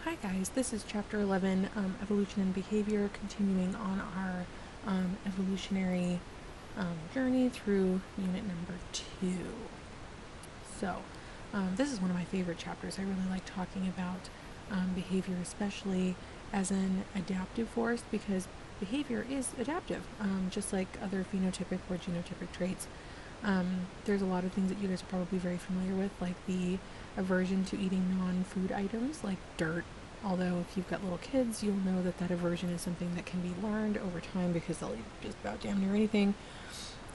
Hi guys, this is chapter 11, Evolution and Behavior, continuing on our evolutionary journey through unit number 2. So, this is one of my favorite chapters. I really like talking about behavior, especially as an adaptive force, because behavior is adaptive, just like other phenotypic or genotypic traits. There's a lot of things that you guys are probably very familiar with, like the aversion to eating non-food items like dirt. Although if you've got little kids, you'll know that that aversion is something that can be learned over time because they'll eat just about damn near anything.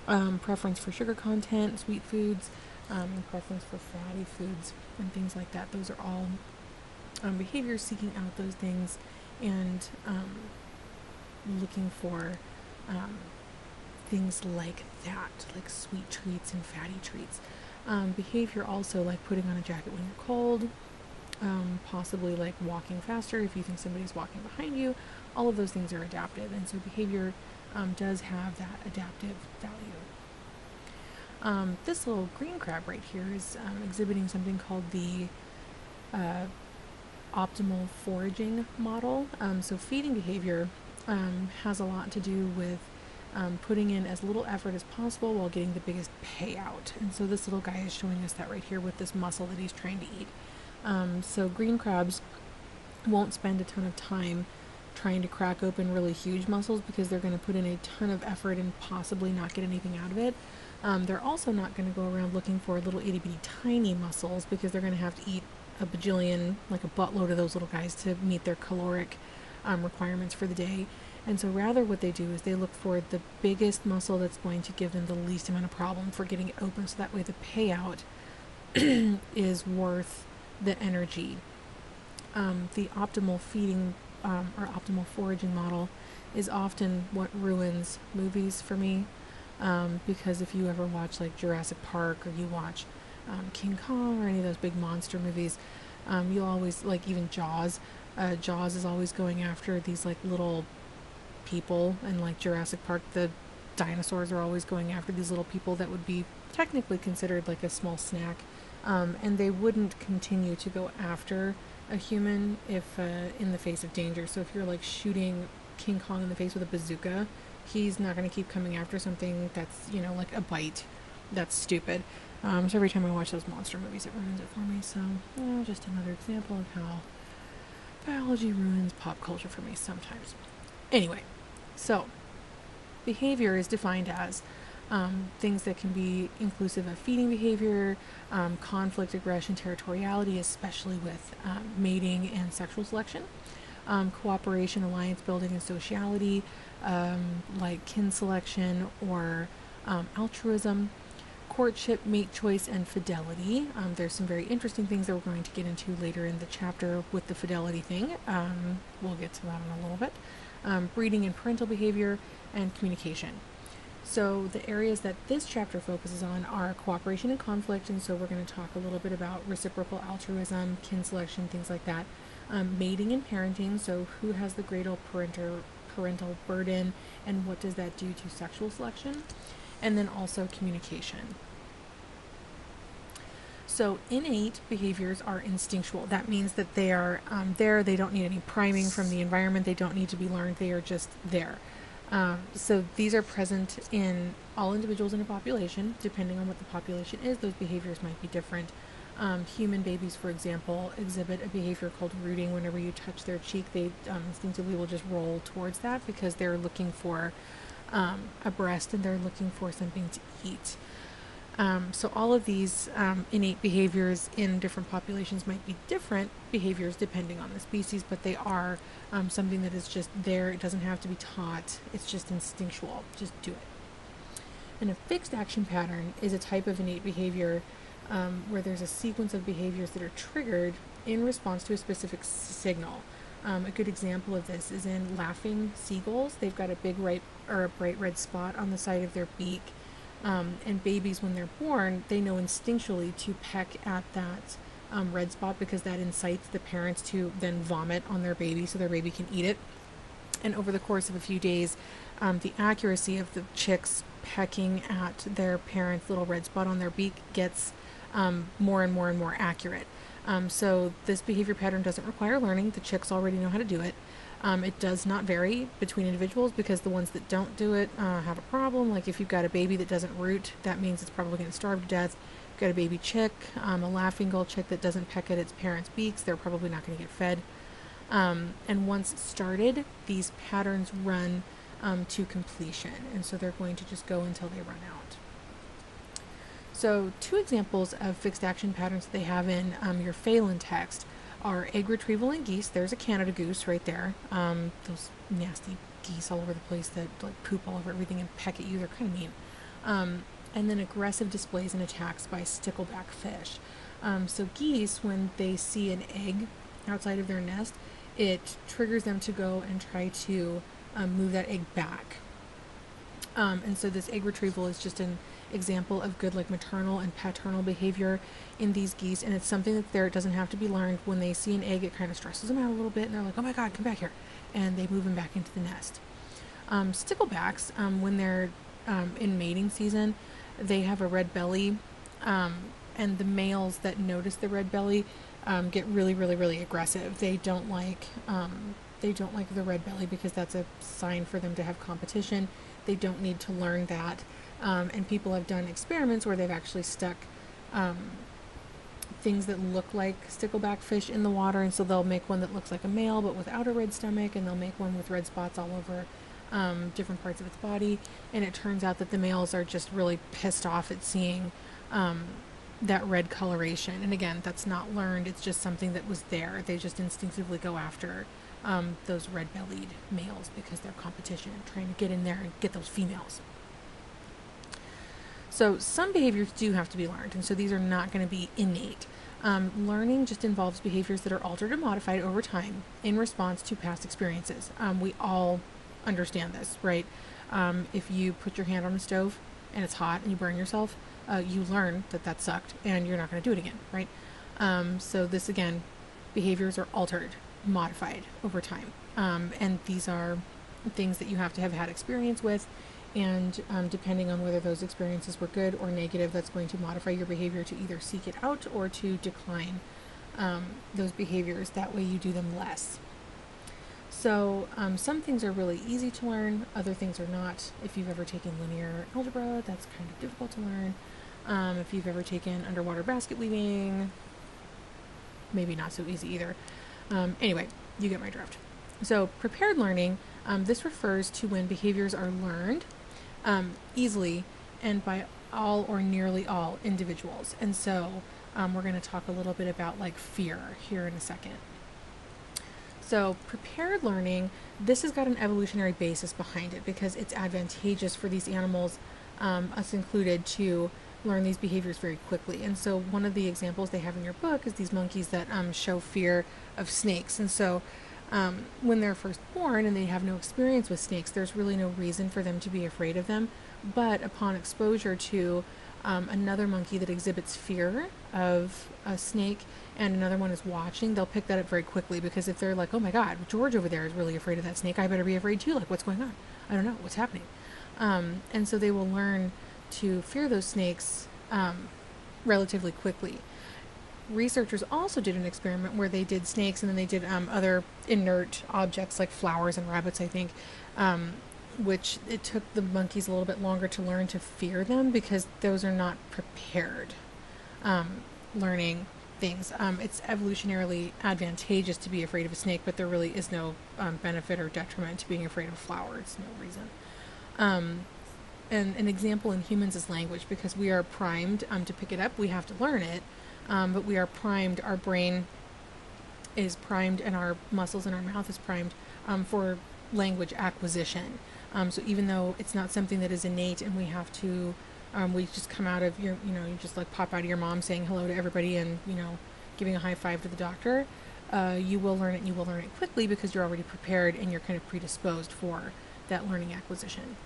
Preference for sugar content, sweet foods, and preference for fatty foods and things like that. Those are all behaviors seeking out those things and looking for things like that, like sweet treats and fatty treats. Behavior also like putting on a jacket when you're cold, possibly like walking faster if you think somebody's walking behind you. All of those things are adaptive, and so behavior does have that adaptive value. This little green crab right here is exhibiting something called the optimal foraging model. So feeding behavior has a lot to do with putting in as little effort as possible while getting the biggest payout. And so this little guy is showing us that right here with this mussel that he's trying to eat. So green crabs won't spend a ton of time trying to crack open really huge mussels because they're going to put in a ton of effort and possibly not get anything out of it. They're also not going to go around looking for little itty bitty tiny mussels because they're going to have to eat a bajillion, like a buttload of those little guys to meet their caloric requirements for the day. And so rather what they do is they look for the biggest mussel that's going to give them the least amount of problem for getting it open, so that way the payout is worth the energy. The optimal feeding or optimal foraging model is often what ruins movies for me, because if you ever watch like Jurassic Park or you watch King Kong or any of those big monster movies, you'll always, like even Jaws is always going after these like little people, and like Jurassic Park the dinosaurs are always going after these little people that would be technically considered like a small snack, and they wouldn't continue to go after a human if in the face of danger. So if you're like shooting King Kong in the face with a bazooka, he's not going to keep coming after something that's, you know, like a bite. That's stupid. So every time I watch those monster movies, it ruins it for me. So just another example of how biology ruins pop culture for me sometimes. Anyway, so behavior is defined as things that can be inclusive of feeding behavior, conflict, aggression, territoriality, especially with mating and sexual selection, cooperation, alliance building, and sociality, like kin selection or altruism, courtship, mate choice, and fidelity. There's some very interesting things that we're going to get into later in the chapter with the fidelity thing. We'll get to that in a little bit. Breeding and parental behavior, and communication. So the areas that this chapter focuses on are cooperation and conflict, and so we're going to talk a little bit about reciprocal altruism, kin selection, things like that. Mating and parenting, so who has the greater parental burden, and what does that do to sexual selection? And then also communication. So innate behaviors are instinctual. That means that they are there. They don't need any priming from the environment. They don't need to be learned. They are just there. So these are present in all individuals in a population. Depending on what the population is, those behaviors might be different. Human babies, for example, exhibit a behavior called rooting. Whenever you touch their cheek, they instinctively will just roll towards that because they're looking for a breast and they're looking for something to eat. So all of these innate behaviors in different populations might be different behaviors depending on the species, but they are something that is just there. It doesn't have to be taught. It's just instinctual. Just do it. And a fixed action pattern is a type of innate behavior where there's a sequence of behaviors that are triggered in response to a specific signal. A good example of this is in laughing seagulls. They've got a big bright red spot on the side of their beak. And babies, when they're born, they know instinctually to peck at that red spot because that incites the parents to then vomit on their baby so their baby can eat it. And over the course of a few days, the accuracy of the chicks pecking at their parents' little red spot on their beak gets more and more and more accurate. So this behavior pattern doesn't require learning. The chicks already know how to do it. It does not vary between individuals because the ones that don't do it have a problem. Like if you've got a baby that doesn't root, that means it's probably going to starve to death. If you've got a baby chick, a laughing gull chick that doesn't peck at its parents' beaks, they're probably not going to get fed. And once started, these patterns run to completion. And so they're going to just go until they run out. So 2 examples of fixed action patterns that they have in your Phelan text are egg retrieval in geese. There's a Canada goose right there. Those nasty geese all over the place that like poop all over everything and peck at you. They're kind of mean. And then aggressive displays and attacks by stickleback fish. So geese, when they see an egg outside of their nest, it triggers them to go and try to move that egg back. And so this egg retrieval is just an example of good like maternal and paternal behavior in these geese, and it's something that it doesn't have to be learned. When they see an egg, it kind of stresses them out a little bit, and they're like, oh my god, come back here, and they move them back into the nest. Sticklebacks, when they're in mating season, they have a red belly, and the males that notice the red belly get really, really, really aggressive. They don't like the red belly because that's a sign for them to have competition. They don't need to learn that. And people have done experiments where they've actually stuck things that look like stickleback fish in the water, and so they'll make one that looks like a male but without a red stomach, and they'll make one with red spots all over different parts of its body, and it turns out that the males are just really pissed off at seeing that red coloration. And again, that's not learned, it's just something that was there. They just instinctively go after those red-bellied males because they're competition, trying to get in there and get those females. So some behaviors do have to be learned, and so these are not going to be innate. Learning just involves behaviors that are altered or modified over time in response to past experiences. We all understand this, right? If you put your hand on a stove and it's hot and you burn yourself, you learn that sucked and you're not going to do it again, right? So this, again, behaviors are altered, modified over time. And these are things that you have to have had experience with, and depending on whether those experiences were good or negative, that's going to modify your behavior to either seek it out or to decline those behaviors. That way you do them less. So some things are really easy to learn, other things are not. If you've ever taken linear algebra, that's kind of difficult to learn. If you've ever taken underwater basket weaving, maybe not so easy either. Anyway, you get my drift. So prepared learning, this refers to when behaviors are learned easily and by all or nearly all individuals. And so we're going to talk a little bit about like fear here in a second. So prepared learning, this has got an evolutionary basis behind it because it's advantageous for these animals, us included, to learn these behaviors very quickly. And so one of the examples they have in your book is these monkeys that show fear of snakes. And so when they're first born and they have no experience with snakes, there's really no reason for them to be afraid of them. But upon exposure to another monkey that exhibits fear of a snake and another one is watching, they'll pick that up very quickly, because if they're like, oh my god, George over there is really afraid of that snake, I better be afraid too, like what's going on? I don't know, what's happening? And so they will learn to fear those snakes relatively quickly. Researchers also did an experiment where they did snakes and then they did other inert objects like flowers and rabbits, I think, which it took the monkeys a little bit longer to learn to fear them because those are not prepared learning things. It's evolutionarily advantageous to be afraid of a snake, but there really is no benefit or detriment to being afraid of flowers. No reason. And an example in humans is language, because we are primed to pick it up. We have to learn it, but we are primed. Our brain is primed and our muscles in our mouth is primed for language acquisition. So even though it's not something that is innate and we have to, we just come out of your, you just like pop out of your mom saying hello to everybody and, giving a high five to the doctor, you will learn it, and you will learn it quickly because you're already prepared and you're kind of predisposed for that learning acquisition.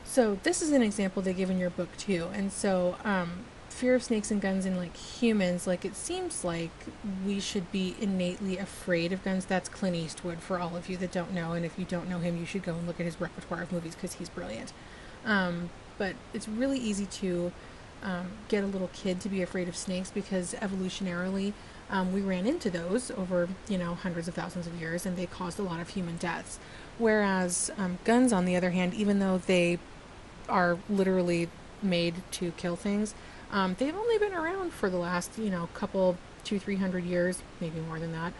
So this is an example they give in your book too. And so fear of snakes and guns in like humans, like it seems like we should be innately afraid of guns. That's Clint Eastwood for all of you that don't know. And if you don't know him, you should go and look at his repertoire of movies because he's brilliant. But it's really easy to get a little kid to be afraid of snakes because evolutionarily we ran into those over, hundreds of thousands of years, and they caused a lot of human deaths. Whereas guns, on the other hand, even though they are literally made to kill things, they've only been around for the last, couple, 200-300 years, maybe more than that.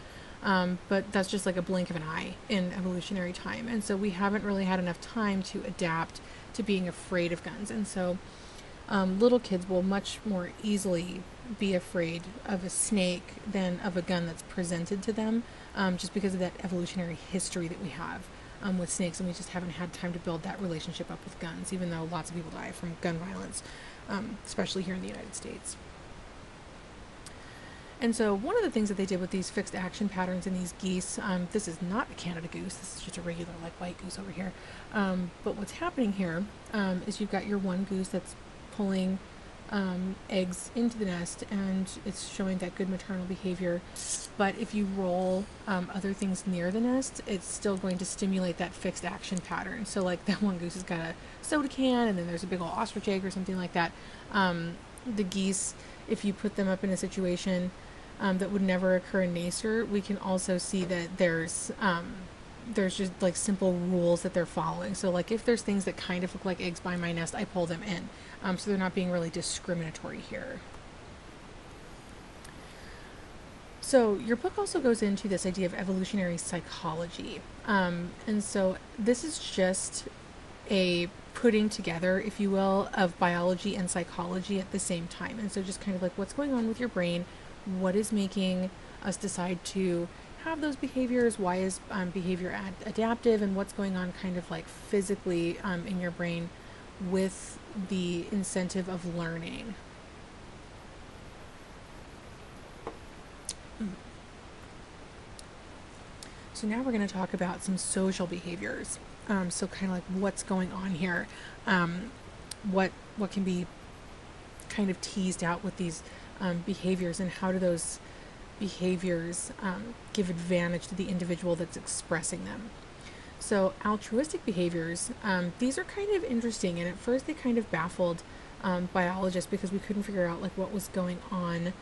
But that's just like a blink of an eye in evolutionary time. And so we haven't really had enough time to adapt to being afraid of guns. And so little kids will much more easily be afraid of a snake than of a gun that's presented to them, just because of that evolutionary history that we have with snakes, and we just haven't had time to build that relationship up with guns, even though lots of people die from gun violence, especially here in the United States. And so one of the things that they did with these fixed action patterns in these geese, this is not a Canada goose, this is just a regular like white goose over here, but what's happening here is you've got your one goose that's pulling eggs into the nest, and it's showing that good maternal behavior. But if you roll other things near the nest, it's still going to stimulate that fixed action pattern. So like that one goose has got a soda can, and then there's a big old ostrich egg or something like that. The geese, if you put them up in a situation that would never occur in nature, we can also see that there's just like simple rules that they're following. So like if there's things that kind of look like eggs by my nest, I pull them in. So they're not being really discriminatory here. So your book also goes into this idea of evolutionary psychology. And so this is just a putting together, if you will, of biology and psychology at the same time. And so just kind of like what's going on with your brain, what is making us decide to have those behaviors, why is behavior adaptive, and what's going on kind of like physically in your brain with the incentive of learning. So now we're going to talk about some social behaviors. So kind of like what's going on here, what can be kind of teased out with these behaviors, and how do those behaviors give advantage to the individual that's expressing them. So altruistic behaviors, these are kind of interesting, and at first they kind of baffled biologists because we couldn't figure out like what was going on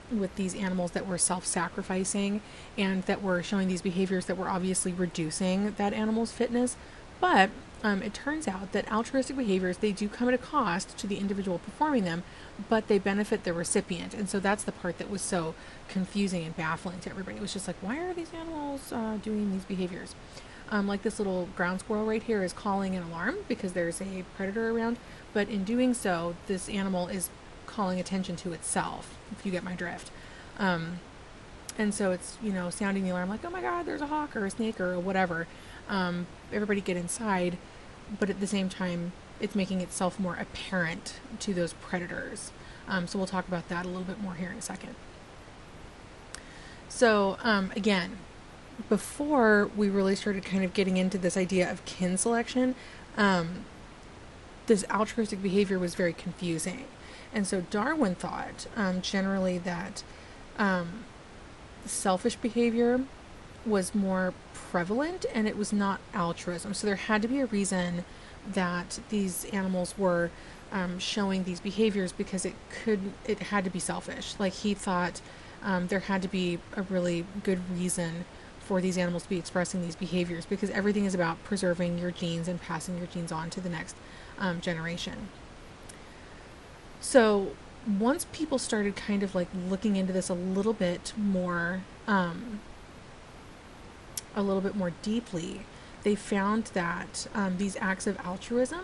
with these animals that were self-sacrificing and that were showing these behaviors that were obviously reducing that animal's fitness. But it turns out that altruistic behaviors, they do come at a cost to the individual performing them, but they benefit the recipient. And so that's the part that was so confusing and baffling to everybody. It was just like, why are these animals doing these behaviors? Like this little ground squirrel right here is calling an alarm because there's a predator around, but in doing so, this animal is calling attention to itself, if you get my drift. And so it's, sounding the alarm like, oh my God, there's a hawk or a snake or whatever. Everybody get inside, but at the same time, it's making itself more apparent to those predators. So we'll talk about that a little bit more here in a second. So again, before we really started kind of getting into this idea of kin selection, this altruistic behavior was very confusing. And so Darwin thought generally that selfish behavior was more prevalent and it was not altruism. So there had to be a reason that these animals were showing these behaviors, because it had to be selfish. Like he thought there had to be a really good reason for these animals to be expressing these behaviors, because everything is about preserving your genes and passing your genes on to the next generation. So once people started kind of like looking into this a little bit more deeply, they found that these acts of altruism,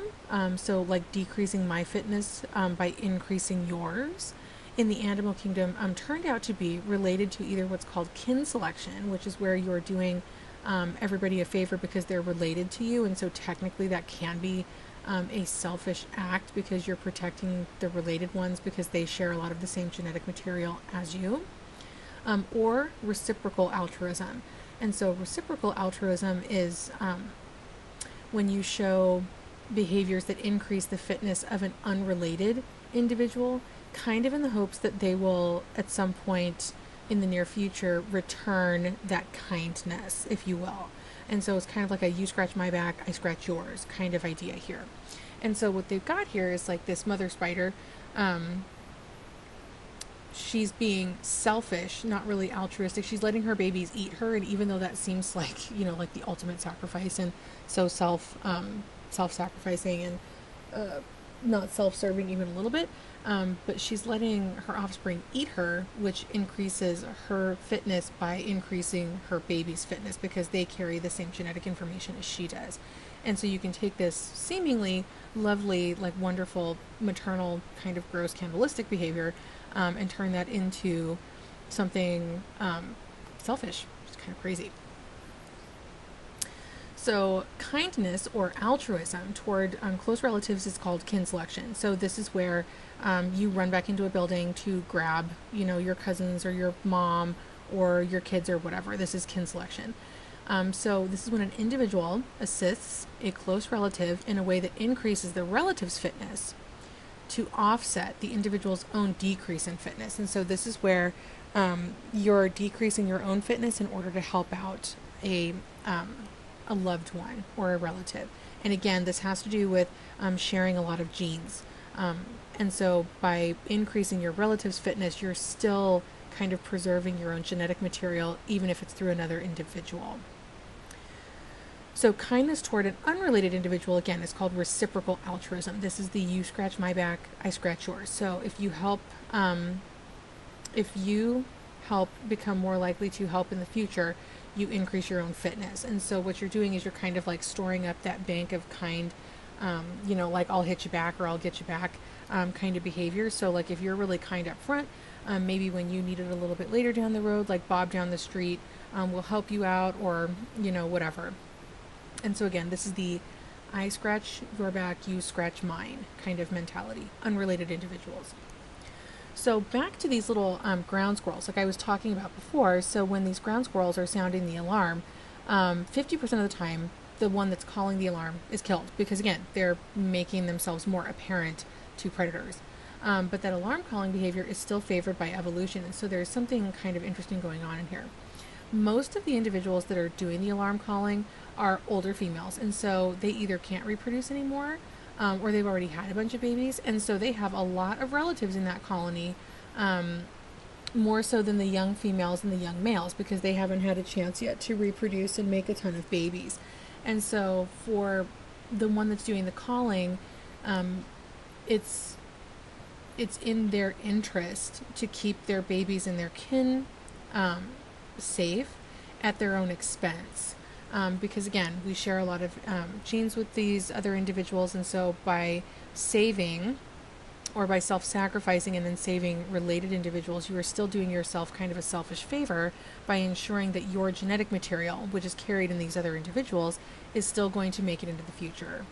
so like decreasing my fitness by increasing yours, in the animal kingdom turned out to be related to either what's called kin selection, which is where you're doing everybody a favor because they're related to you, and so technically that can be a selfish act because you're protecting the related ones because they share a lot of the same genetic material as you, or reciprocal altruism. And so reciprocal altruism is when you show behaviors that increase the fitness of an unrelated individual, kind of in the hopes that they will at some point in the near future return that kindness, if you will. And so it's kind of like a you scratch my back, I scratch yours kind of idea here. And so what they've got here is like this mother spider. Um, she's being selfish, not really altruistic. She's letting her babies eat her, and even though that seems like, you know, like the ultimate sacrifice, and so self-sacrificing and not self-serving even a little bit, but she's letting her offspring eat her, which increases her fitness by increasing her baby's fitness because they carry the same genetic information as she does. And so you can take this seemingly lovely, like wonderful maternal kind of gross cannibalistic behavior, and turn that into something selfish. It's kind of crazy. So, kindness or altruism toward close relatives is called kin selection. So, this is where you run back into a building to grab, you know, your cousins or your mom or your kids or whatever. This is kin selection. So, this is when an individual assists a close relative in a way that increases the relative's fitness to offset the individual's own decrease in fitness. And so, this is where you're decreasing your own fitness in order to help out a loved one or a relative. And again, this has to do with sharing a lot of genes. And so by increasing your relative's fitness, you're still kind of preserving your own genetic material, even if it's through another individual. So kindness toward an unrelated individual, again, is called reciprocal altruism. This is the you scratch my back, I scratch yours. So if you help become more likely to help in the future, you increase your own fitness. And so what you're doing is you're kind of like storing up that bank of kind, you know, like I'll hit you back or I'll get you back kind of behavior. So like if you're really kind up front, maybe when you need it a little bit later down the road, like Bob down the street will help you out, or, you know, whatever. And so again, this is the I scratch your back, you scratch mine kind of mentality, unrelated individuals. So back to these little ground squirrels, like I was talking about before. So when these ground squirrels are sounding the alarm, 50% of the time, the one that's calling the alarm is killed because, again, they're making themselves more apparent to predators. But that alarm calling behavior is still favored by evolution, and so there's something kind of interesting going on in here. Most of the individuals that are doing the alarm calling are older females, and so they either can't reproduce anymore, or they've already had a bunch of babies, and so they have a lot of relatives in that colony, more so than the young females and the young males, because they haven't had a chance yet to reproduce and make a ton of babies. And so for the one that's doing the calling, it's in their interest to keep their babies and their kin safe at their own expense. Because again, we share a lot of genes with these other individuals, and so by saving or by self-sacrificing and then saving related individuals, you are still doing yourself kind of a selfish favor by ensuring that your genetic material, which is carried in these other individuals, is still going to make it into the future.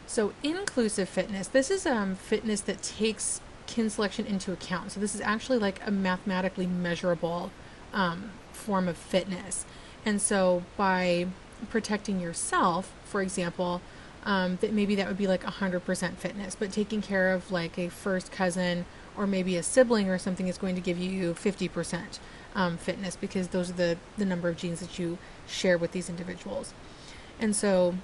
So inclusive fitness, this is fitness that takes kin selection into account. So this is actually like a mathematically measurable form of fitness. And so by protecting yourself, for example, that maybe that would be like 100% fitness, but taking care of like a first cousin or maybe a sibling or something is going to give you 50% fitness, because those are the number of genes that you share with these individuals. And so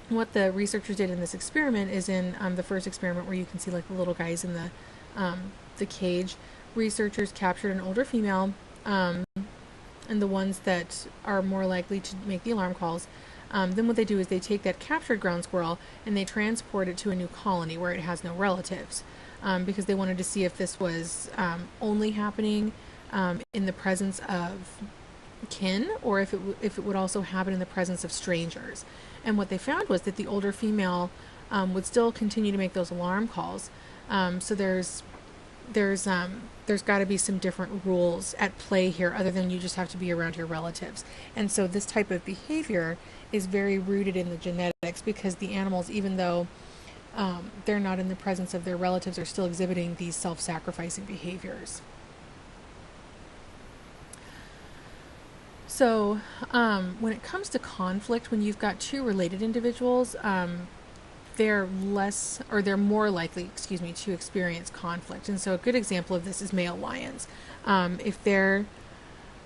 what the researchers did in this experiment is in the first experiment where you can see like the little guys in the cage, researchers captured an older female, and the ones that are more likely to make the alarm calls. Then what they do is they take that captured ground squirrel and they transport it to a new colony where it has no relatives, because they wanted to see if this was only happening in the presence of kin, or if it would also happen in the presence of strangers. And what they found was that the older female would still continue to make those alarm calls. So there's got to be some different rules at play here, other than you just have to be around your relatives. And so this type of behavior is very rooted in the genetics, because the animals, even though they're not in the presence of their relatives, are still exhibiting these self-sacrificing behaviors. So when it comes to conflict, when you've got two related individuals, they're more likely, to experience conflict. And so a good example of this is male lions. If they're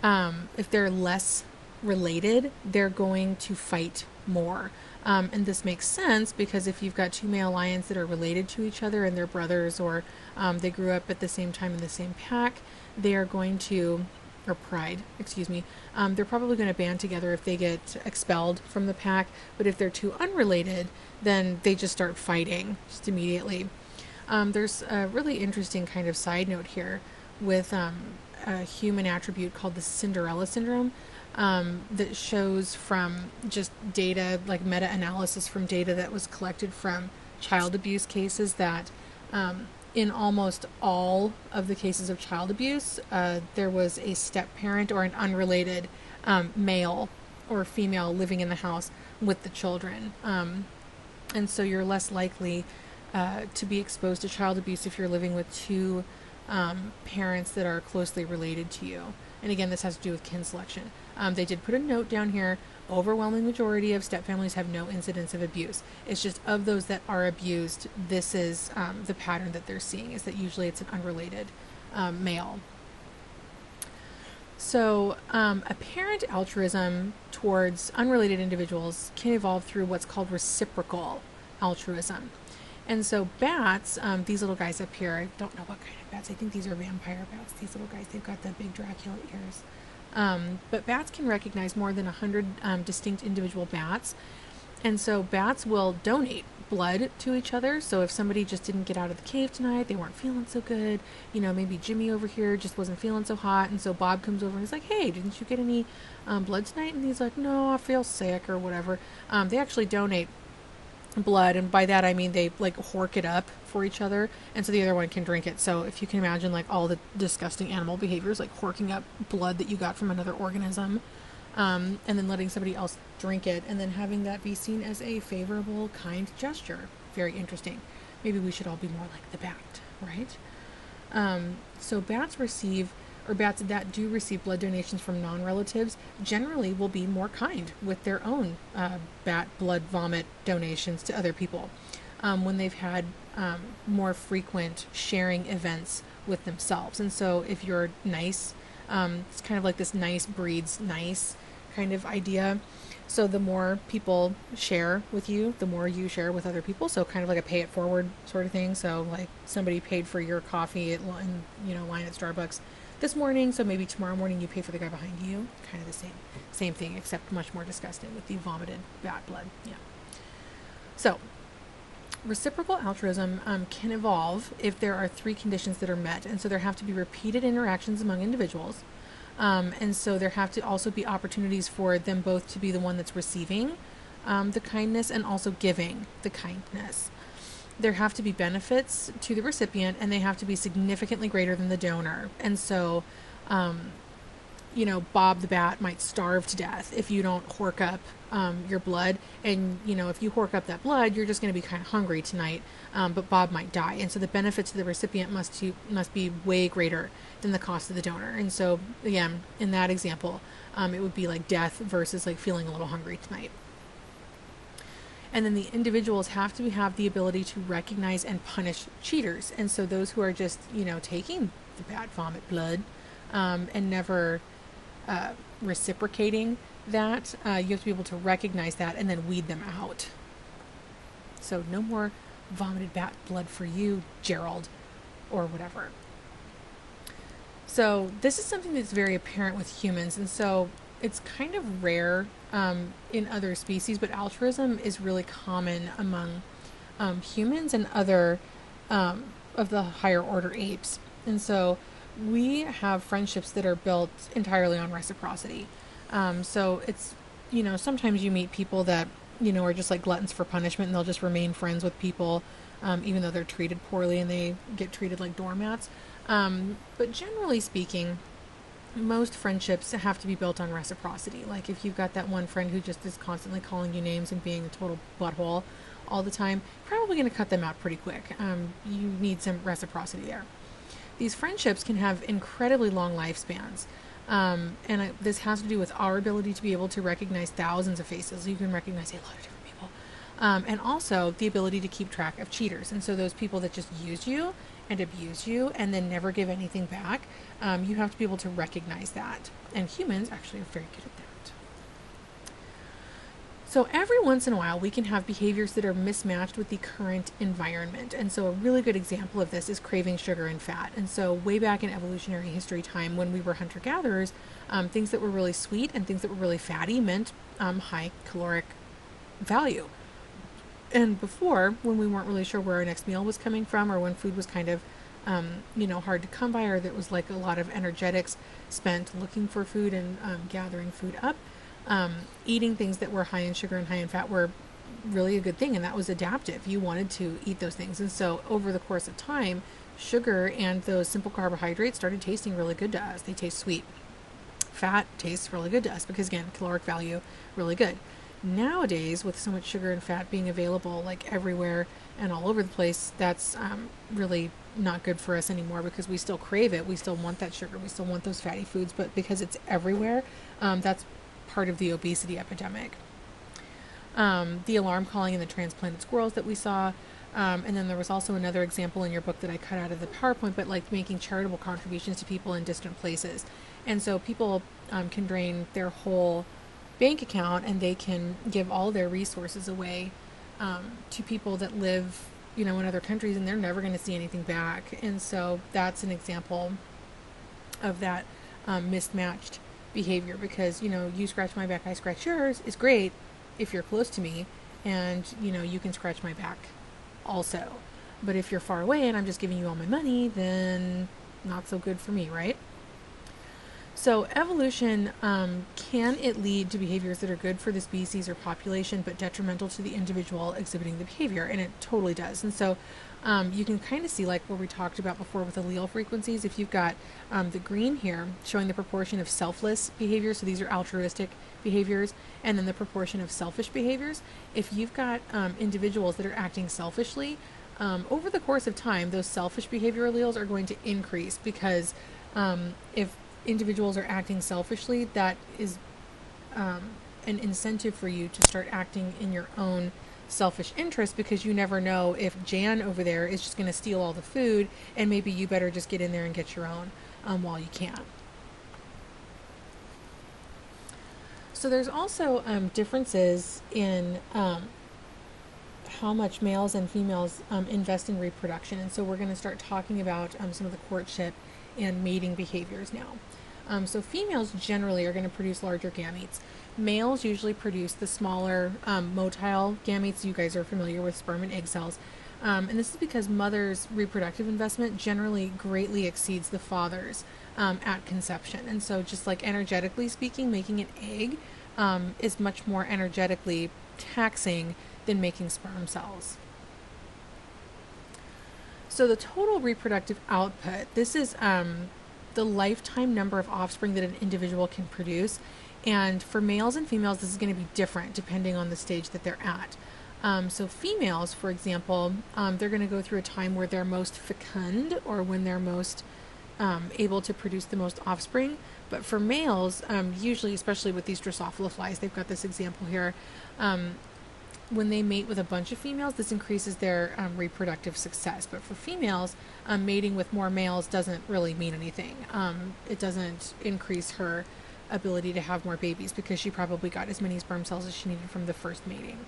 less related, they're going to fight more. And this makes sense because if you've got two male lions that are related to each other and they're brothers, or they grew up at the same time in the same pack, they are going to, or pride, excuse me, they're probably going to band together if they get expelled from the pack. But if they're two unrelated, then they just start fighting just immediately. There's a really interesting kind of side note here with a human attribute called the Cinderella syndrome, that shows from just data, like meta-analysis from data that was collected from child abuse cases, that in almost all of the cases of child abuse, there was a step-parent or an unrelated male or female living in the house with the children. And so you're less likely to be exposed to child abuse if you're living with two parents that are closely related to you. And again, this has to do with kin selection. They did put a note down here: overwhelming majority of step families have no incidents of abuse. It's just of those that are abused, this is the pattern that they're seeing, is that usually it's an unrelated male. So apparent altruism towards unrelated individuals can evolve through what's called reciprocal altruism. And so bats, these little guys up here, I don't know what kind of bats. I think these are vampire bats. These little guys, they've got the big Dracula ears. But bats can recognize more than 100 distinct individual bats. And so bats will donate blood to each other. So if somebody just didn't get out of the cave tonight, they weren't feeling so good, maybe Jimmy over here just wasn't feeling so hot. And so Bob comes over and he's like, hey, didn't you get any blood tonight? And he's like, no, I feel sick or whatever. They actually donate blood, and by that I mean they like hork it up for each other, and so the other one can drink it. So if you can imagine like all the disgusting animal behaviors, like horking up blood that you got from another organism, and then letting somebody else drink it, and then having that be seen as a favorable, kind gesture. Very interesting. Maybe we should all be more like the bat, right? So bats that do receive blood donations from non-relatives generally will be more kind with their own bat blood vomit donations to other people when they've had more frequent sharing events with themselves. And so if you're nice, it's kind of like this nice breeds nice kind of idea. So the more people share with you, the more you share with other people. So kind of like a pay it forward sort of thing. So like somebody paid for your coffee line at Starbucks this morning, so maybe tomorrow morning you pay for the guy behind you. Kind of the same thing, except much more disgusting with the vomited bat blood. Yeah. So reciprocal altruism can evolve if there are three conditions that are met, and so there have to be repeated interactions among individuals, and so there have to also be opportunities for them both to be the one that's receiving the kindness and also giving the kindness. There have to be benefits to the recipient, and they have to be significantly greater than the donor. And so, Bob the bat might starve to death if you don't hork up your blood. And, if you hork up that blood, you're just going to be kind of hungry tonight, but Bob might die. And so the benefit to the recipient must be way greater than the cost of the donor. And so, again, in that example, it would be like death versus like feeling a little hungry tonight. And then the individuals have to have the ability to recognize and punish cheaters. And so those who are just, taking the bad vomit blood and never reciprocating that, you have to be able to recognize that and then weed them out. So no more vomited bat blood for you, Gerald, or whatever. So this is something that's very apparent with humans. And so it's kind of rare in other species, but altruism is really common among humans and other of the higher order apes. And so we have friendships that are built entirely on reciprocity. So it's, sometimes you meet people that, are just like gluttons for punishment, and they'll just remain friends with people even though they're treated poorly and they get treated like doormats. But generally speaking, most friendships have to be built on reciprocity. Like if you've got that one friend who just is constantly calling you names and being a total butthole all the time, probably going to cut them out pretty quick. You need some reciprocity there. These friendships can have incredibly long lifespans. This has to do with our ability to be able to recognize thousands of faces. You can recognize a lot of different people. And also the ability to keep track of cheaters. And so those people that just use you and abuse you and then never give anything back, you have to be able to recognize that. And humans actually are very good at that. So every once in a while, we can have behaviors that are mismatched with the current environment. And so a really good example of this is craving sugar and fat. And so way back in evolutionary history time, when we were hunter-gatherers, things that were really sweet and things that were really fatty meant high caloric value. And before, when we weren't really sure where our next meal was coming from, or when food was kind of hard to come by, or there was like a lot of energetics spent looking for food and gathering food up, eating things that were high in sugar and high in fat were really a good thing, and that was adaptive. You wanted to eat those things. And so over the course of time, sugar and those simple carbohydrates started tasting really good to us. They taste sweet. Fat tastes really good to us because, again, caloric value, really good. Nowadays, with so much sugar and fat being available like everywhere and all over the place, that's really not good for us anymore, because we still crave it. We still want that sugar. We still want those fatty foods, but because it's everywhere, that's part of the obesity epidemic. The alarm calling in the transplanted squirrels that we saw. And then there was also another example in your book that I cut out of the PowerPoint, but like making charitable contributions to people in distant places. And so people can drain their whole bank account, and they can give all their resources away to people that live, in other countries, and they're never going to see anything back. And so that's an example of that mismatched behavior, because, you scratch my back, I scratch yours is great if you're close to me, and, you can scratch my back also. But if you're far away and I'm just giving you all my money, then not so good for me, right? So evolution, can it lead to behaviors that are good for the species or population, but detrimental to the individual exhibiting the behavior? And it totally does. And so you can kind of see, like what we talked about before with allele frequencies, if you've got the green here showing the proportion of selfless behaviors, so these are altruistic behaviors, and then the proportion of selfish behaviors. If you've got individuals that are acting selfishly, over the course of time, those selfish behavior alleles are going to increase, because if individuals are acting selfishly, that is an incentive for you to start acting in your own selfish interest, because you never know if Jan over there is just going to steal all the food, and maybe you better just get in there and get your own while you can. So there's also differences in how much males and females invest in reproduction, and so we're going to start talking about some of the courtship and mating behaviors now. So females generally are going to produce larger gametes. Males usually produce the smaller motile gametes. You guys are familiar with sperm and egg cells. And this is because mother's reproductive investment generally greatly exceeds the father's at conception. And so just like energetically speaking, making an egg is much more energetically taxing than making sperm cells. So the total reproductive output, this is the lifetime number of offspring that an individual can produce. And for males and females, this is going to be different depending on the stage that they're at. So females, for example, they're going to go through a time where they're most fecund, or when they're most able to produce the most offspring. But for males, usually, especially with these Drosophila flies, they've got this example here, when they mate with a bunch of females, this increases their reproductive success. But for females, mating with more males doesn't really mean anything. It doesn't increase her ability to have more babies, because she probably got as many sperm cells as she needed from the first mating.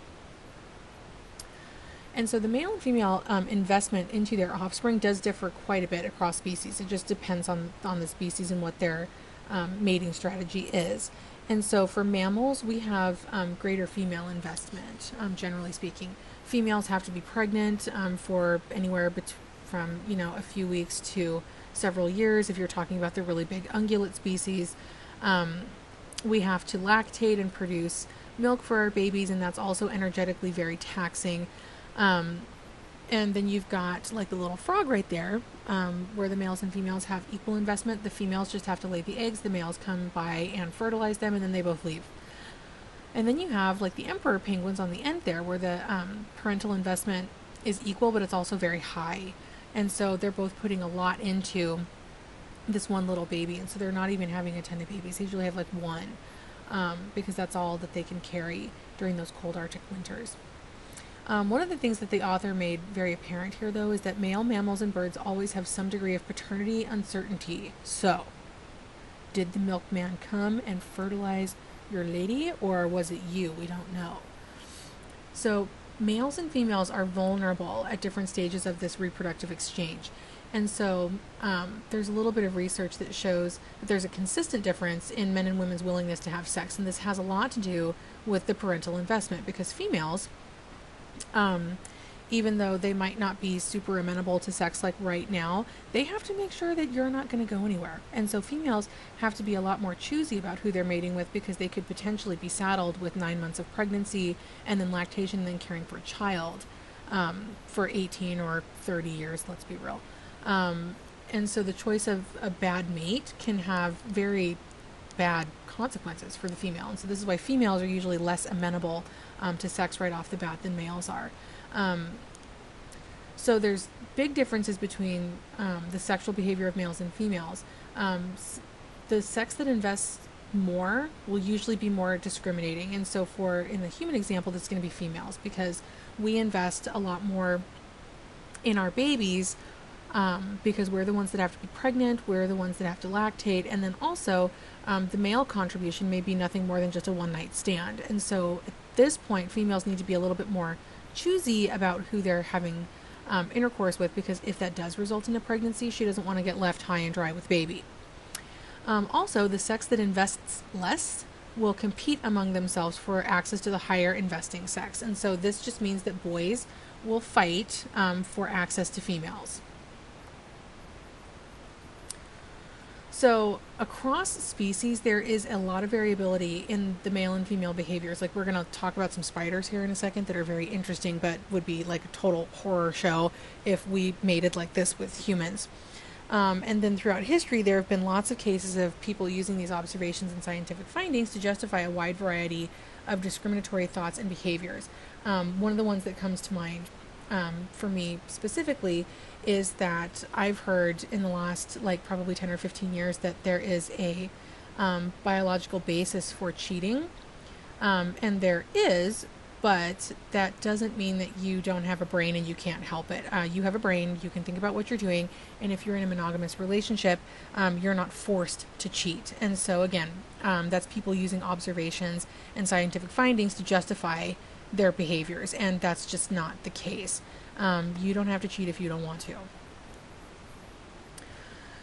And so the male and female investment into their offspring does differ quite a bit across species. It just depends on the species and what their mating strategy is. And so for mammals, we have greater female investment, generally speaking. Females have to be pregnant for anywhere from a few weeks to several years. If you're talking about the really big ungulate species, we have to lactate and produce milk for our babies, and that's also energetically very taxing. And then you've got like the little frog right there, where the males and females have equal investment. The females just have to lay the eggs, the males come by and fertilize them, and then they both leave. And then you have like the emperor penguins on the end there, where the parental investment is equal, but it's also very high. And so they're both putting a lot into this one little baby, and so they're not even having a ton of babies. They usually have like one, because that's all that they can carry during those cold Arctic winters. One of the things that the author made very apparent here, though, is that male mammals and birds always have some degree of paternity uncertainty. So, did the milkman come and fertilize your lady, or was it you? We don't know. So males and females are vulnerable at different stages of this reproductive exchange. And so there's a little bit of research that shows that there's a consistent difference in men and women's willingness to have sex. And this has a lot to do with the parental investment, because females, even though they might not be super amenable to sex like right now, they have to make sure that you're not going to go anywhere. And so females have to be a lot more choosy about who they're mating with, because they could potentially be saddled with 9 months of pregnancy and then lactation and then caring for a child for 18 or 30 years, let's be real. And so the choice of a bad mate can have very bad consequences for the female. And so this is why females are usually less amenable to sex right off the bat than males are. So there's big differences between the sexual behavior of males and females. The sex that invests more will usually be more discriminating. And so in the human example, that's going to be females, because we invest a lot more in our babies, because we're the ones that have to be pregnant, we're the ones that have to lactate, and then also the male contribution may be nothing more than just a one-night stand. And so at this point, females need to be a little bit more choosy about who they're having intercourse with, because if that does result in a pregnancy, she doesn't want to get left high and dry with baby. Also, the sex that invests less will compete among themselves for access to the higher investing sex. And so this just means that boys will fight for access to females. So across species, there is a lot of variability in the male and female behaviors. Like, we're going to talk about some spiders here in a second that are very interesting, but would be like a total horror show if we mated like this with humans. And then throughout history, there have been lots of cases of people using these observations and scientific findings to justify a wide variety of discriminatory thoughts and behaviors. One of the ones that comes to mind for me specifically is that I've heard in the last probably 10 or 15 years that there is a biological basis for cheating, and there is, but that doesn't mean that you don't have a brain and you can't help it. You have a brain, you can think about what you're doing, and if you're in a monogamous relationship, you're not forced to cheat. And so again, that's people using observations and scientific findings to justify their behaviors, and that's just not the case. You don't have to cheat if you don't want to.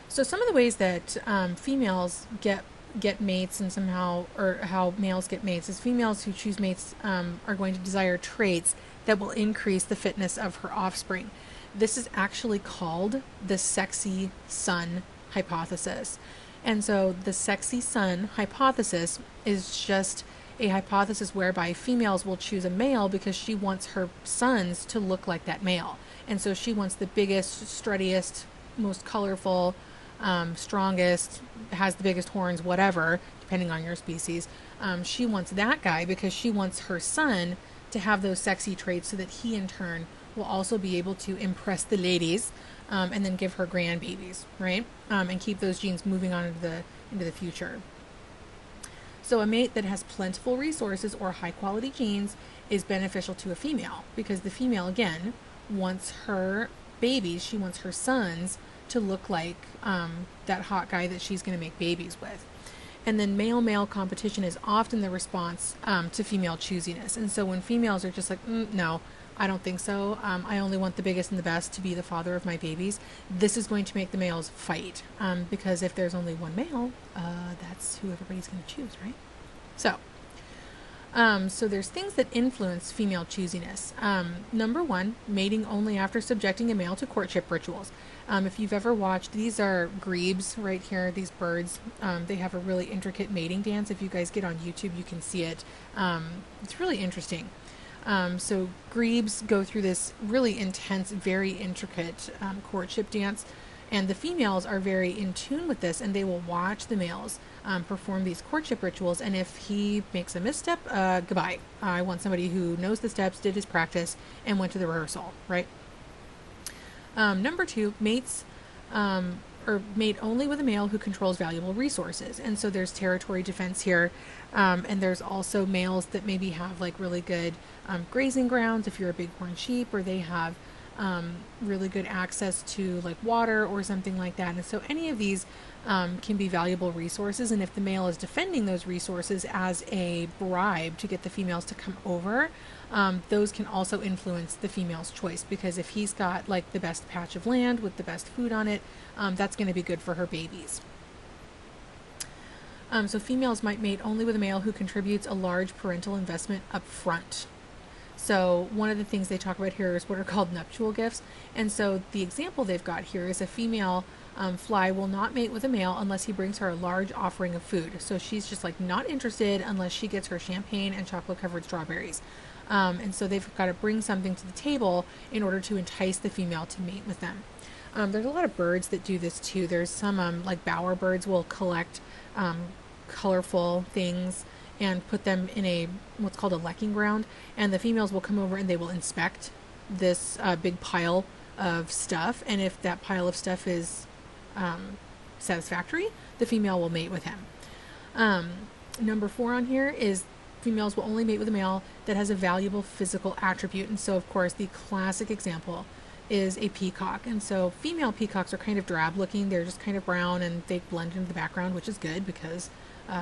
So some of the ways that females get mates and somehow, or how males get mates, is females who choose mates are going to desire traits that will increase the fitness of her offspring. This is actually called the sexy son hypothesis. And so the sexy son hypothesis is just a hypothesis whereby females will choose a male because she wants her sons to look like that male. And so she wants the biggest, struttiest, most colorful, strongest, has the biggest horns, whatever, depending on your species. She wants that guy because she wants her son to have those sexy traits so that he in turn will also be able to impress the ladies, and then give her grandbabies, right? And keep those genes moving on into the future. So a mate that has plentiful resources or high quality genes is beneficial to a female, because the female, again, wants her babies, she wants her sons to look like that hot guy that she's going to make babies with. And then male-male competition is often the response to female choosiness. And so when females are just like, no, I don't think so, I only want the biggest and the best to be the father of my babies, this is going to make the males fight, because if there's only one male, that's who everybody's going to choose, right? So there's things that influence female choosiness. Number one, mating only after subjecting a male to courtship rituals. If you've ever watched, these are grebes right here, these birds. They have a really intricate mating dance. If you guys get on YouTube, you can see it. It's really interesting. So grebes go through this really intense, very intricate courtship dance, and the females are very in tune with this, and they will watch the males perform these courtship rituals, and if he makes a misstep, goodbye. I want somebody who knows the steps, did his practice, and went to the rehearsal, right? Number two, mates or mate only with a male who controls valuable resources. And so there's territory defense here. And there's also males that maybe have like really good grazing grounds if you're a bighorn sheep, or they have really good access to like water or something like that. And so any of these can be valuable resources. And if the male is defending those resources as a bribe to get the females to come over, those can also influence the female's choice, because if he's got like the best patch of land with the best food on it, that's going to be good for her babies. So females might mate only with a male who contributes a large parental investment up front. So one of the things they talk about here is what are called nuptial gifts. And so the example they've got here is a female fly will not mate with a male unless he brings her a large offering of food. So she's just like not interested unless she gets her champagne and chocolate covered strawberries. And so they've got to bring something to the table in order to entice the female to mate with them. There's a lot of birds that do this too. There's some like bower birds will collect colorful things and put them in a what's called a lecking ground, and the females will come over and they will inspect this big pile of stuff, and if that pile of stuff is satisfactory, the female will mate with him. Number 4 on here is females will only mate with a male that has a valuable physical attribute. And so of course the classic example is a peacock. And so female peacocks are kind of drab looking. They're just kind of brown and they blend into the background, which is good because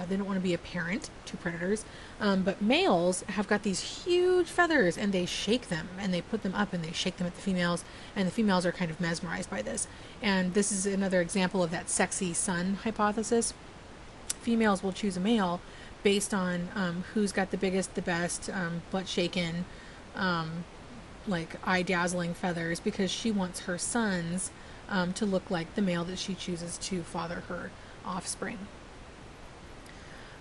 they don't want to be apparent to predators. But males have got these huge feathers and they shake them and they put them up and they shake them at the females, and the females are kind of mesmerized by this. And this is another example of that sexy sun hypothesis. Females will choose a male based on who's got the biggest, the best, butt shaken, like eye dazzling feathers, because she wants her sons to look like the male that she chooses to father her offspring.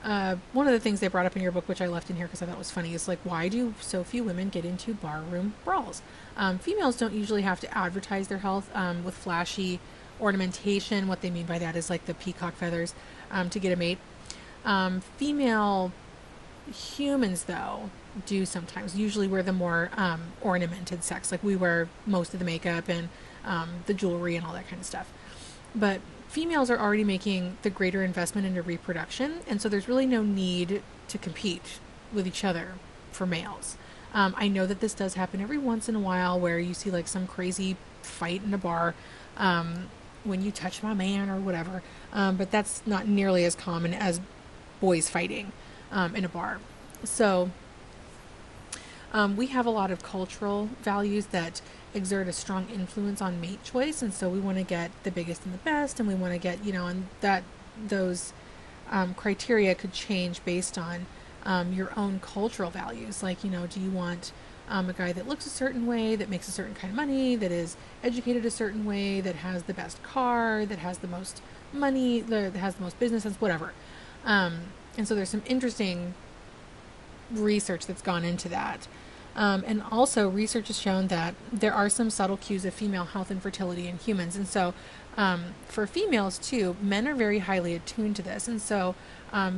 One of the things they brought up in your book, which I left in here because I thought was funny, is like, why do so few women get into barroom brawls? Females don't usually have to advertise their health with flashy ornamentation. What they mean by that is like the peacock feathers to get a mate. Female humans, though, do sometimes. Usually we're the more ornamented sex. Like we wear most of the makeup and the jewelry and all that kind of stuff. But females are already making the greater investment into reproduction, and so there's really no need to compete with each other for males. I know that this does happen every once in a while where you see like some crazy fight in a bar when you touch my man or whatever, but that's not nearly as common as boys fighting in a bar. So we have a lot of cultural values that exert a strong influence on mate choice, and so we want to get the biggest and the best, and we want to get, and that those criteria could change based on your own cultural values. Like, do you want a guy that looks a certain way, that makes a certain kind of money, that is educated a certain way, that has the best car, that has the most money, that has the most business, whatever. And so there's some interesting research that's gone into that. And also research has shown that there are some subtle cues of female health and fertility in humans. And so for females too, men are very highly attuned to this. And so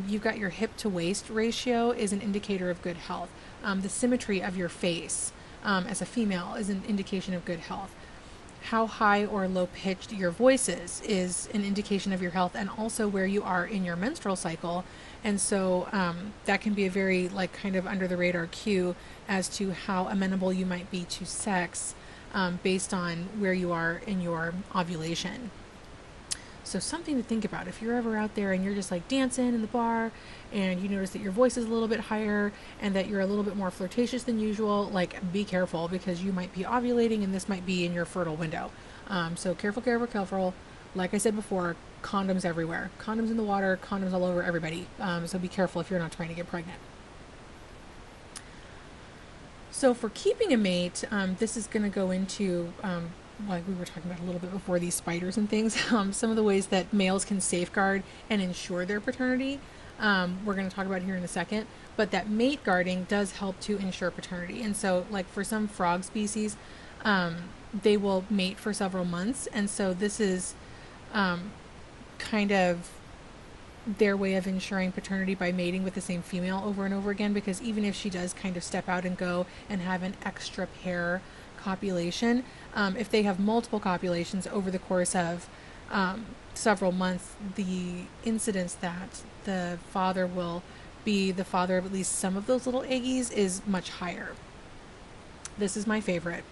you've got your hip to waist ratio is an indicator of good health. The symmetry of your face as a female is an indication of good health. How high or low pitched your voice is an indication of your health, and also where you are in your menstrual cycle. And so that can be a very like kind of under the radar cue as to how amenable you might be to sex based on where you are in your ovulation. So something to think about if you're ever out there and you're just like dancing in the bar and you notice that your voice is a little bit higher and that you're a little bit more flirtatious than usual, like be careful, because you might be ovulating and this might be in your fertile window. So careful, careful, careful. Like I said before, condoms everywhere. Condoms in the water, condoms all over everybody. So be careful if you're not trying to get pregnant. So for keeping a mate, this is going to go into, like we were talking about a little bit before, these spiders and things, some of the ways that males can safeguard and ensure their paternity. We're going to talk about here in a second, but that mate guarding does help to ensure paternity. And so like for some frog species, they will mate for several months. And so this is kind of their way of ensuring paternity by mating with the same female over and over again, because even if she does kind of step out and go and have an extra pair copulation, if they have multiple copulations over the course of several months, the incidence that the father will be the father of at least some of those little eggies is much higher. This is my favorite.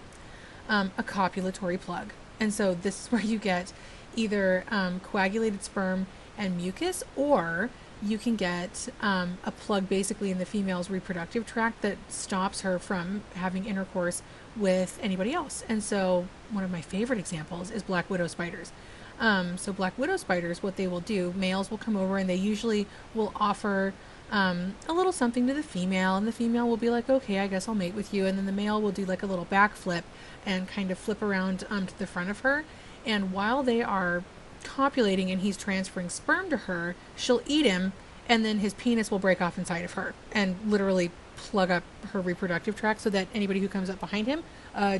a copulatory plug. And so this is where you get either coagulated sperm and mucus, or you can get a plug basically in the female's reproductive tract that stops her from having intercourse with anybody else. And so one of my favorite examples is black widow spiders. So black widow spiders, what they will do, males will come over and they usually will offer a little something to the female, and the female will be like, okay, I guess I'll mate with you. And then the male will do like a little backflip and kind of flip around to the front of her. And while they are copulating and he's transferring sperm to her, she'll eat him, and then his penis will break off inside of her and literally plug up her reproductive tract so that anybody who comes up behind him,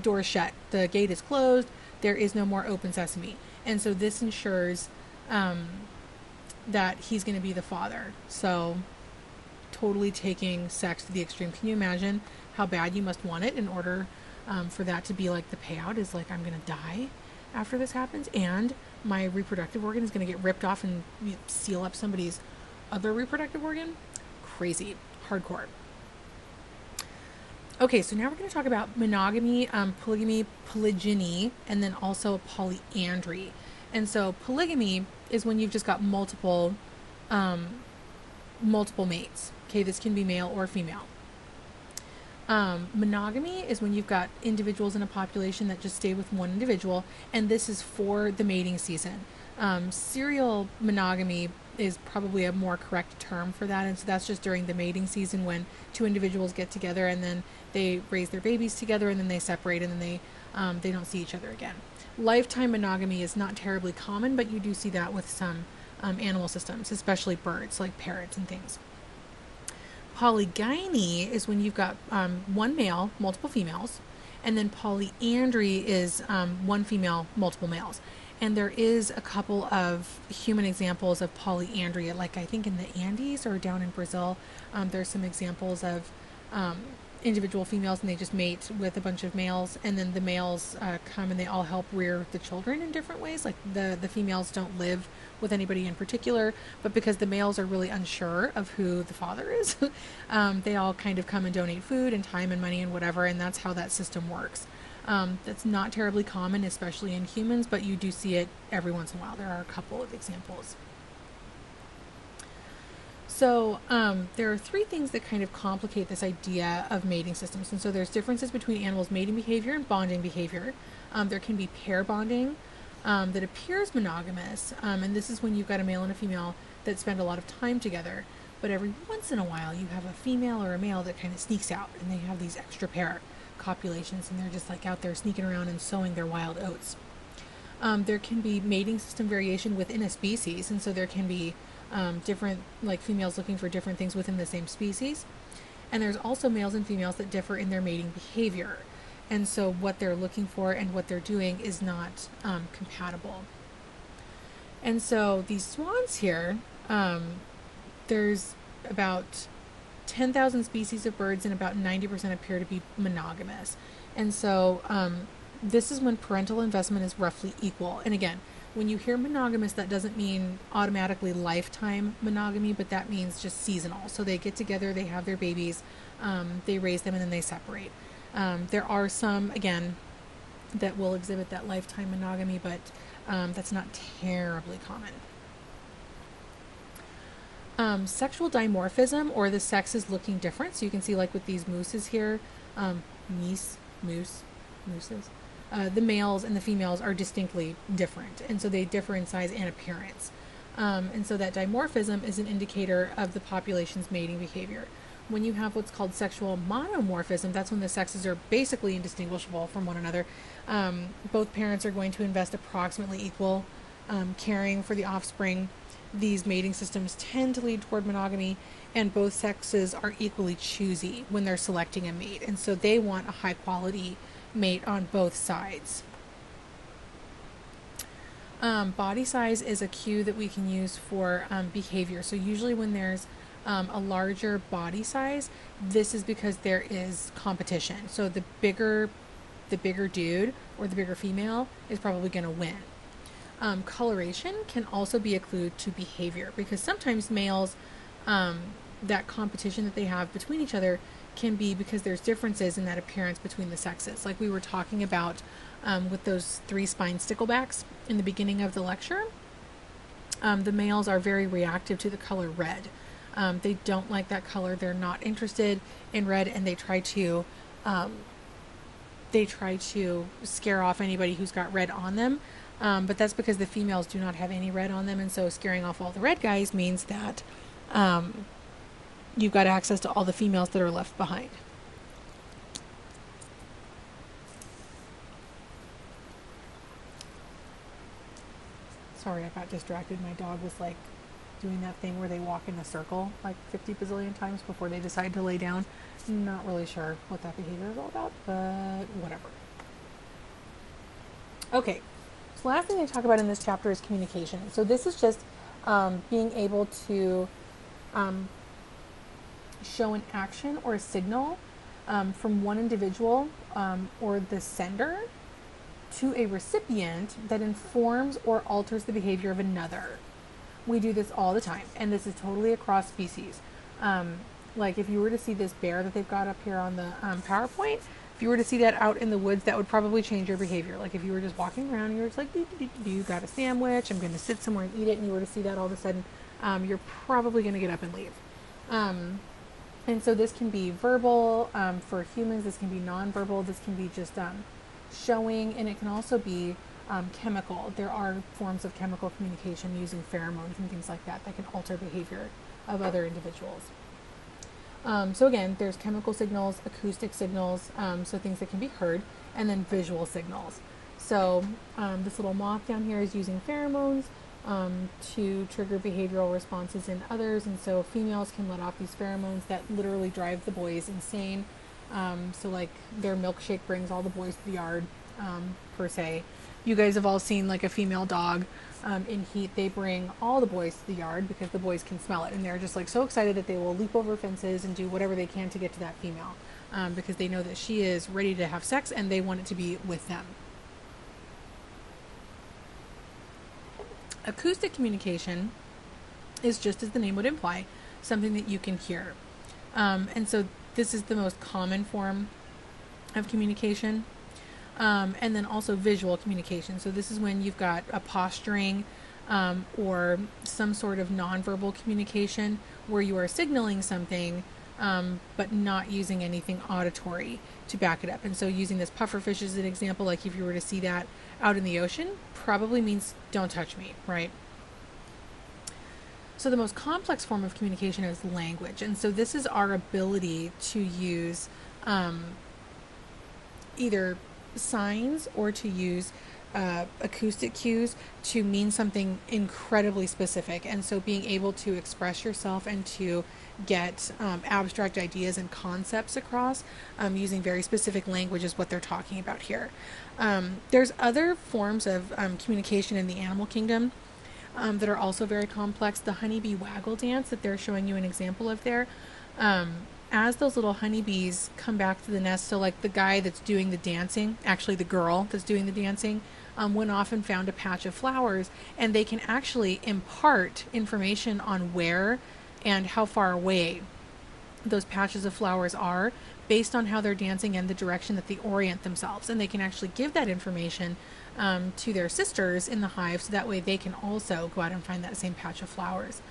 door is shut, the gate is closed, there is no more open sesame. And so this ensures that he's going to be the father. So totally taking sex to the extreme. Can you imagine how bad you must want it in order for that to be like the payout is like, I'm going to die after this happens, and my reproductive organ is going to get ripped off and seal up somebody's other reproductive organ? Crazy. Hardcore. Okay, so now we're going to talk about monogamy, polygamy, polygyny, and then also polyandry. And so polygamy is when you've just got multiple mates. Okay, this can be male or female. Monogamy is when you've got individuals in a population that just stay with one individual, and this is for the mating season. Serial monogamy is probably a more correct term for that, and so that's just during the mating season when two individuals get together and then they raise their babies together and then they separate and then they don't see each other again. Lifetime monogamy is not terribly common, but you do see that with some animal systems, especially birds like parrots and things. Polygyny is when you've got one male, multiple females, and then polyandry is one female, multiple males. And there is a couple of human examples of polyandry, like I think in the Andes or down in Brazil. There's some examples of individual females and they just mate with a bunch of males, and then the males come and they all help rear the children in different ways. Like the females don't live with anybody in particular, but because the males are really unsure of who the father is, they all kind of come and donate food and time and money and whatever, and that's how that system works. That's not terribly common, especially in humans, but you do see it every once in a while. There are a couple of examples. So there are three things that kind of complicate this idea of mating systems. And so there's differences between animals' mating behavior and bonding behavior. There can be pair bonding that appears monogamous, and this is when you've got a male and a female that spend a lot of time together. But every once in a while you have a female or a male that kind of sneaks out and they have these extra pair copulations and they're just like out there sneaking around and sowing their wild oats. There can be mating system variation within a species, and so there can be different, like females looking for different things within the same species. And there's also males and females that differ in their mating behavior. And so what they're looking for and what they're doing is not compatible. And so these swans here, there's about 10,000 species of birds and about 90% appear to be monogamous. And so this is when parental investment is roughly equal. And again, when you hear monogamous, that doesn't mean automatically lifetime monogamy, but that means just seasonal. So they get together, they have their babies, they raise them, and then they separate. There are some, again, that will exhibit that lifetime monogamy, but that's not terribly common. Sexual dimorphism, or the sexes looking different. So you can see like with these mooses here, mooses, the males and the females are distinctly different. And so they differ in size and appearance. And so that dimorphism is an indicator of the population's mating behavior. When you have what's called sexual monomorphism, that's when the sexes are basically indistinguishable from one another. Both parents are going to invest approximately equal caring for the offspring. These mating systems tend to lead toward monogamy, and both sexes are equally choosy when they're selecting a mate. And so they want a high quality mate on both sides. Body size is a cue that we can use for behavior. So usually when there's a larger body size, this is because there is competition. So the bigger dude or the bigger female is probably going to win. Coloration can also be a clue to behavior, because sometimes males, that competition that they have between each other can be because there's differences in that appearance between the sexes. Like we were talking about with those 3 spine sticklebacks in the beginning of the lecture. The males are very reactive to the color red. They don't like that color. They're not interested in red, and they try to scare off anybody who's got red on them. But that's because the females do not have any red on them, and so scaring off all the red guys means that you've got access to all the females that are left behind. Sorry, I got distracted. My dog was like doing that thing where they walk in a circle like 50 bazillion times before they decide to lay down. Not really sure what that behavior is all about, but whatever. Okay, so the last thing I talk about in this chapter is communication. So this is just being able to show an action or a signal from one individual or the sender to a recipient that informs or alters the behavior of another. We do this all the time, and this is totally across species. Like if you were to see this bear that they've got up here on the PowerPoint, if you were to see that out in the woods, that would probably change your behavior. Like if you were just walking around and you were just like, you got a sandwich, I'm going to sit somewhere and eat it, and you were to see that all of a sudden, you're probably going to get up and leave. And so this can be verbal for humans, this can be nonverbal, this can be just showing, and it can also be chemical. There are forms of chemical communication using pheromones and things like that that can alter behavior of other individuals. So again, there's chemical signals, acoustic signals, so things that can be heard, and then visual signals. So this little moth down here is using pheromones to trigger behavioral responses in others, and so females can let off these pheromones that literally drive the boys insane. So like their milkshake brings all the boys to the yard, per se. You guys have all seen like a female dog in heat. They bring all the boys to the yard because the boys can smell it, and they're just like so excited that they will leap over fences and do whatever they can to get to that female because they know that she is ready to have sex and they want it to be with them. Acoustic communication is, just as the name would imply, something that you can hear. And so this is the most common form of communication. And then also visual communication. So this is when you've got a posturing or some sort of nonverbal communication where you are signaling something but not using anything auditory to back it up. And so using this pufferfish as an example, like if you were to see that out in the ocean, probably means don't touch me, right? So the most complex form of communication is language. And so this is our ability to use either signs or to use acoustic cues to mean something incredibly specific. And so being able to express yourself and to get abstract ideas and concepts across using very specific language is what they're talking about here. There's other forms of communication in the animal kingdom that are also very complex. The honeybee waggle dance that they're showing you an example of there, as those little honeybees come back to the nest, so like the guy that's doing the dancing, actually the girl that's doing the dancing, went off and found a patch of flowers, and they can actually impart information on where and how far away those patches of flowers are based on how they're dancing and the direction that they orient themselves. And they can actually give that information to their sisters in the hive, so that way they can also go out and find that same patch of flowers.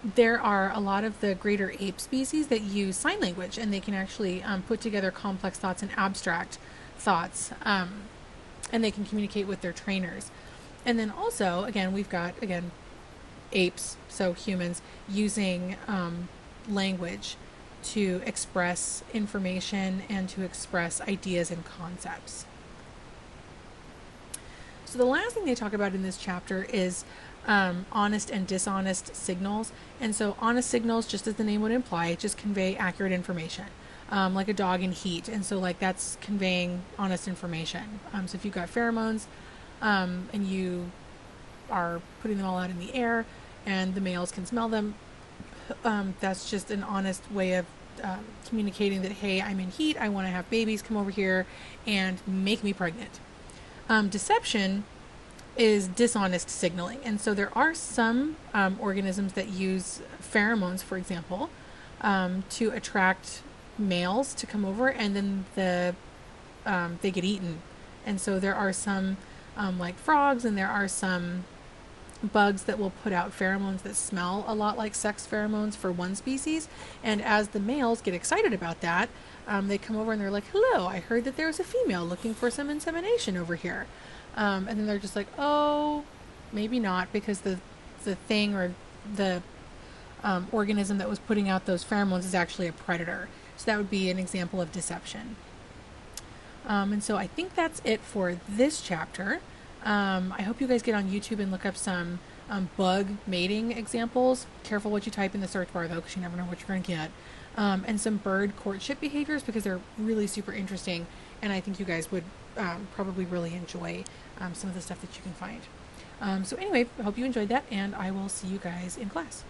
There are a lot of the greater ape species that use sign language, and they can actually put together complex thoughts and abstract thoughts, and they can communicate with their trainers. And then also, again, we've got, apes, so humans, using language to express information and to express ideas and concepts. So the last thing they talk about in this chapter is honest and dishonest signals. And so honest signals, just as the name would imply, just convey accurate information, like a dog in heat. And so like that's conveying honest information. So if you've got pheromones and you are putting them all out in the air and the males can smell them, that's just an honest way of communicating that, hey, I'm in heat, I want to have babies, come over here and make me pregnant. Deception is dishonest signaling. And so there are some organisms that use pheromones, for example, to attract males to come over, and then they get eaten. And so there are some like frogs, and there are some bugs that will put out pheromones that smell a lot like sex pheromones for one species. And as the males get excited about that, they come over and they're like, "Hello, I heard that there's a female looking for some insemination over here." And then they're just like, "Oh, maybe not," because the thing or the organism that was putting out those pheromones is actually a predator. So that would be an example of deception. And so I think that's it for this chapter. I hope you guys get on YouTube and look up some bug mating examples. Careful what you type in the search bar, though, because you never know what you're going to get. And some bird courtship behaviors, because they're really super interesting, and I think you guys would probably really enjoy some of the stuff that you can find. So anyway, I hope you enjoyed that, and I will see you guys in class.